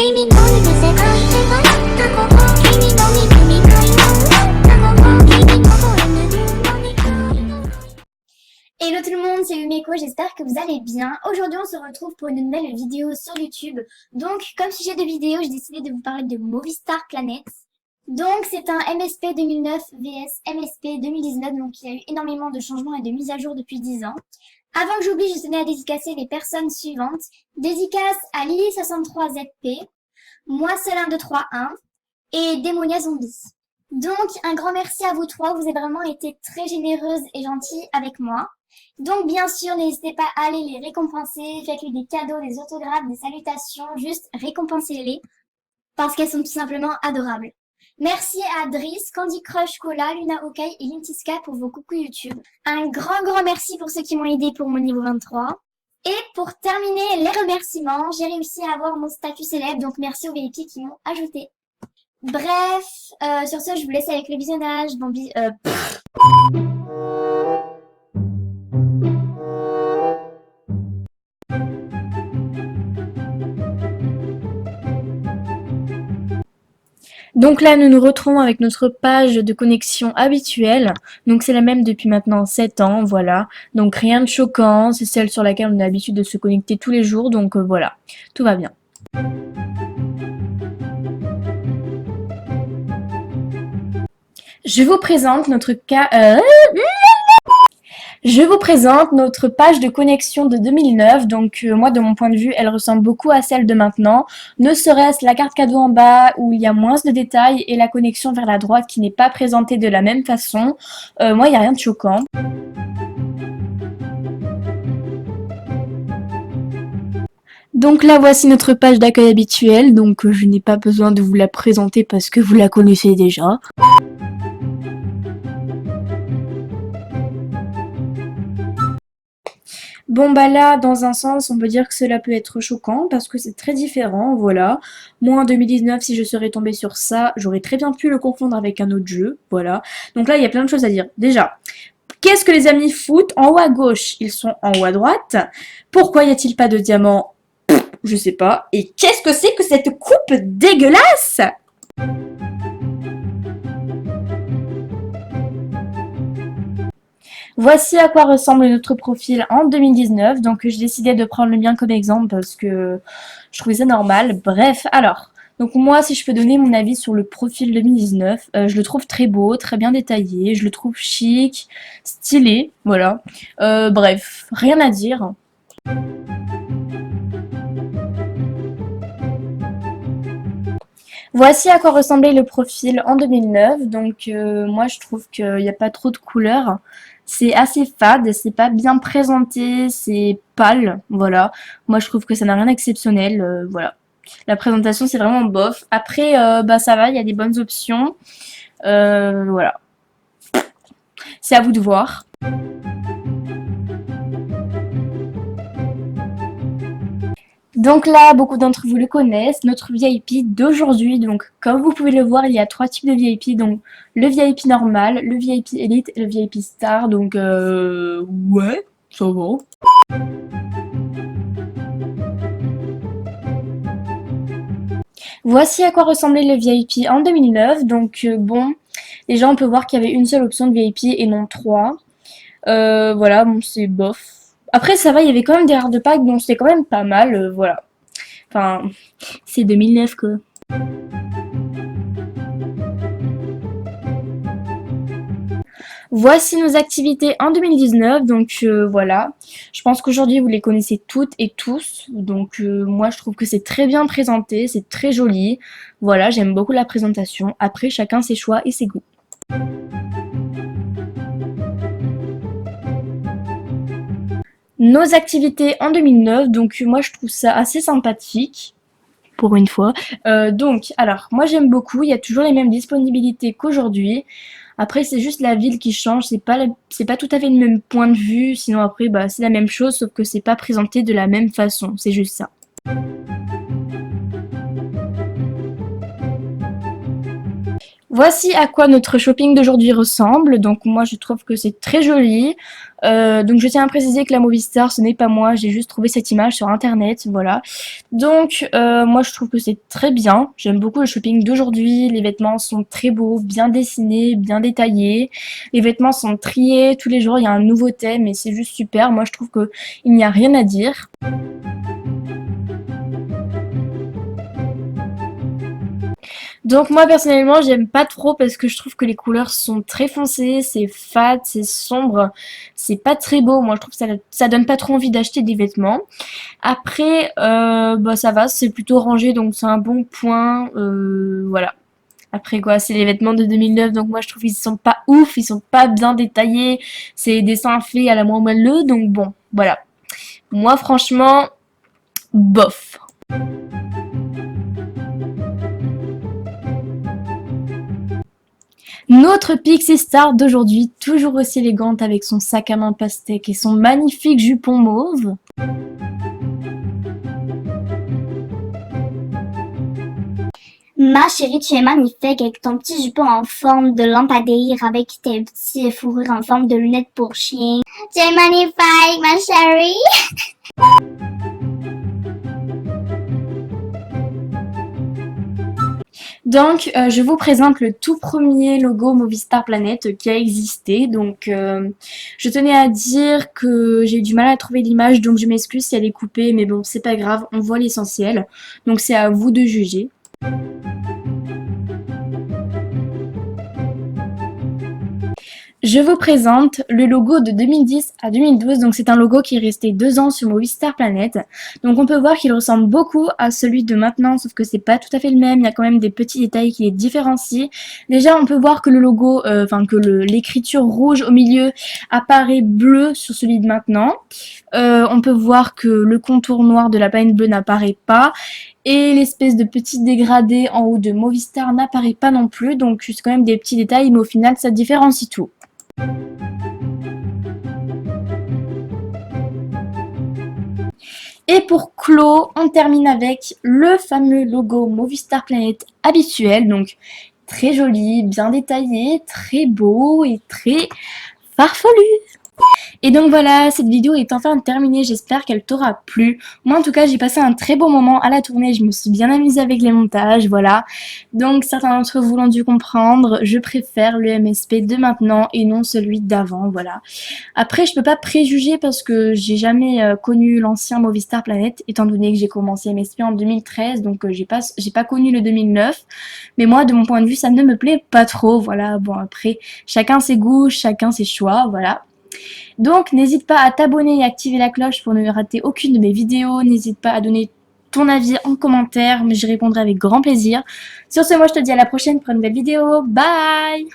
Hello tout le monde, c'est Umeko, j'espère que vous allez bien. Aujourd'hui on se retrouve pour une nouvelle vidéo sur YouTube. Donc comme sujet de vidéo, j'ai décidé de vous parler de Movistar Planet. Donc c'est un MSP 2009 vs MSP 2019, donc il y a eu énormément de changements et de mises à jour depuis 10 ans. Avant que j'oublie, je tenais à dédicacer les personnes suivantes. Dédicace à Lily63ZP, Moi seul 1231 et Démonia Zombie. Donc un grand merci à vous trois, vous avez vraiment été très généreuses et gentilles avec moi. Donc bien sûr, n'hésitez pas à aller les récompenser, faites-lui des cadeaux, des autographes, des salutations, juste récompensez-les parce qu'elles sont tout simplement adorables. Merci à Driss, Candy Crush Cola, Luna Okai et Lintiska pour vos coucou YouTube. Un grand merci pour ceux qui m'ont aidé pour mon niveau 23. Et pour terminer les remerciements, j'ai réussi à avoir mon statut célèbre, donc merci aux VIP qui m'ont ajouté. Bref, sur ce, je vous laisse avec le visionnage. Bon, Donc là, nous nous retrouvons avec notre page de connexion habituelle. Donc c'est la même depuis maintenant 7 ans, voilà. Donc rien de choquant, c'est celle sur laquelle on a l'habitude de se connecter tous les jours. Donc voilà, tout va bien. Je vous présente notre page de connexion de 2009, donc moi de mon point de vue elle ressemble beaucoup à celle de maintenant, ne serait-ce la carte cadeau en bas où il y a moins de détails et la connexion vers la droite qui n'est pas présentée de la même façon. Moi il n'y a rien de choquant. Donc là voici notre page d'accueil habituelle, donc je n'ai pas besoin de vous la présenter parce que vous la connaissez déjà. Bon bah là, dans un sens, on peut dire que cela peut être choquant parce que c'est très différent, voilà. Moi en 2019, si je serais tombée sur ça, j'aurais très bien pu le confondre avec un autre jeu, voilà. Donc là, il y a plein de choses à dire. Déjà, qu'est-ce que les amis foutent en haut à gauche? Ils sont en haut à droite. Pourquoi y a-t-il pas de diamant? Je sais pas. Et qu'est-ce que c'est que cette coupe dégueulasse? Voici à quoi ressemble notre profil en 2019, donc j'ai décidé de prendre le mien comme exemple parce que je trouvais ça normal. Bref, alors, donc moi si je peux donner mon avis sur le profil 2019, je le trouve très beau, très bien détaillé, je le trouve chic, stylé, voilà. Bref, rien à dire. Voici à quoi ressemblait le profil en 2009, donc moi je trouve qu'il n'y a pas trop de couleurs, c'est assez fade, c'est pas bien présenté, c'est pâle, voilà. Moi je trouve que ça n'a rien d'exceptionnel, voilà. La présentation c'est vraiment bof, après bah ça va, il y a des bonnes options, voilà. C'est à vous de voir. Donc là, beaucoup d'entre vous le connaissent, notre VIP d'aujourd'hui. Donc comme vous pouvez le voir, il y a 3 types de VIP. Donc le VIP normal, le VIP Elite et le VIP Star. Donc ouais, ça va. Voici à quoi ressemblait le VIP en 2009. Donc bon, déjà on peut voir qu'il y avait une seule option de VIP et non 3. Voilà, bon c'est bof. Après ça va, il y avait quand même des rares de pack, donc c'était quand même pas mal, voilà. Enfin, c'est 2009 quoi. Voici nos activités en 2019, donc voilà. Je pense qu'aujourd'hui vous les connaissez toutes et tous, donc moi je trouve que c'est très bien présenté, c'est très joli. Voilà, j'aime beaucoup la présentation. Après, chacun ses choix et ses goûts. Nos activités en 2009, donc moi je trouve ça assez sympathique, pour une fois. Donc, alors, moi j'aime beaucoup, il y a toujours les mêmes disponibilités qu'aujourd'hui. Après, c'est juste la ville qui change, c'est pas tout à fait le même point de vue, sinon après, bah, c'est la même chose, sauf que c'est pas présenté de la même façon, c'est juste ça. Voici à quoi notre shopping d'aujourd'hui ressemble. Donc moi je trouve que c'est très joli. Donc je tiens à préciser que la Movistar ce n'est pas moi, j'ai juste trouvé cette image sur internet, voilà. Donc moi je trouve que c'est très bien. J'aime beaucoup le shopping d'aujourd'hui. Les vêtements sont très beaux, bien dessinés, bien détaillés. Les vêtements sont triés tous les jours. Il y a un nouveau thème et c'est juste super. Moi je trouve que il n'y a rien à dire. Donc moi personnellement j'aime pas trop parce que je trouve que les couleurs sont très foncées, c'est fade, c'est sombre, c'est pas très beau. Moi je trouve que ça donne pas trop envie d'acheter des vêtements. Après bah ça va, c'est plutôt rangé donc c'est un bon point. Voilà. Après quoi, c'est les vêtements de 2009 donc moi je trouve qu'ils sont pas ouf, ils sont pas bien détaillés, c'est des dessins faits à la moins moelleux donc bon voilà. Moi franchement bof. Notre Pixie Star d'aujourd'hui, toujours aussi élégante avec son sac à main pastèque et son magnifique jupon mauve. Ma chérie, tu es magnifique avec ton petit jupon en forme de lampadaire avec tes petits fourrures en forme de lunettes pour chien. Tu es magnifique, ma chérie! Donc, je vous présente le tout premier logo Movistar Planet qui a existé. Donc, je tenais à dire que j'ai eu du mal à trouver l'image, donc je m'excuse si elle est coupée, mais bon, c'est pas grave, on voit l'essentiel. Donc, c'est à vous de juger. Je vous présente le logo de 2010 à 2012, donc c'est un logo qui est resté 2 ans sur Movistar Planet. Donc on peut voir qu'il ressemble beaucoup à celui de maintenant, sauf que c'est pas tout à fait le même, il y a quand même des petits détails qui les différencient. Déjà on peut voir que le logo, l'écriture rouge au milieu apparaît bleu sur celui de maintenant. On peut voir que le contour noir de la planète bleue n'apparaît pas. Et l'espèce de petit dégradé en haut de Movistar n'apparaît pas non plus, donc c'est quand même des petits détails, mais au final ça différencie tout. Et pour clôt, on termine avec le fameux logo Movistar Planet habituel, donc très joli, bien détaillé, très beau et très farfelu. Et donc voilà, cette vidéo est enfin terminée, j'espère qu'elle t'aura plu. Moi en tout cas j'ai passé un très bon moment à la tournée, je me suis bien amusée avec les montages, voilà. Donc certains d'entre vous l'ont dû comprendre, je préfère le MSP de maintenant et non celui d'avant, voilà. Après je peux pas préjuger parce que j'ai jamais connu l'ancien Movistar Planet, étant donné que j'ai commencé MSP en 2013, donc j'ai pas connu le 2009. Mais moi de mon point de vue ça ne me plaît pas trop, voilà. Bon après, chacun ses goûts, chacun ses choix, voilà. Donc n'hésite pas à t'abonner et activer la cloche pour ne rater aucune de mes vidéos. N'hésite pas à donner ton avis en commentaire, mais j'y répondrai avec grand plaisir. Sur ce, moi je te dis à la prochaine pour une nouvelle vidéo. Bye!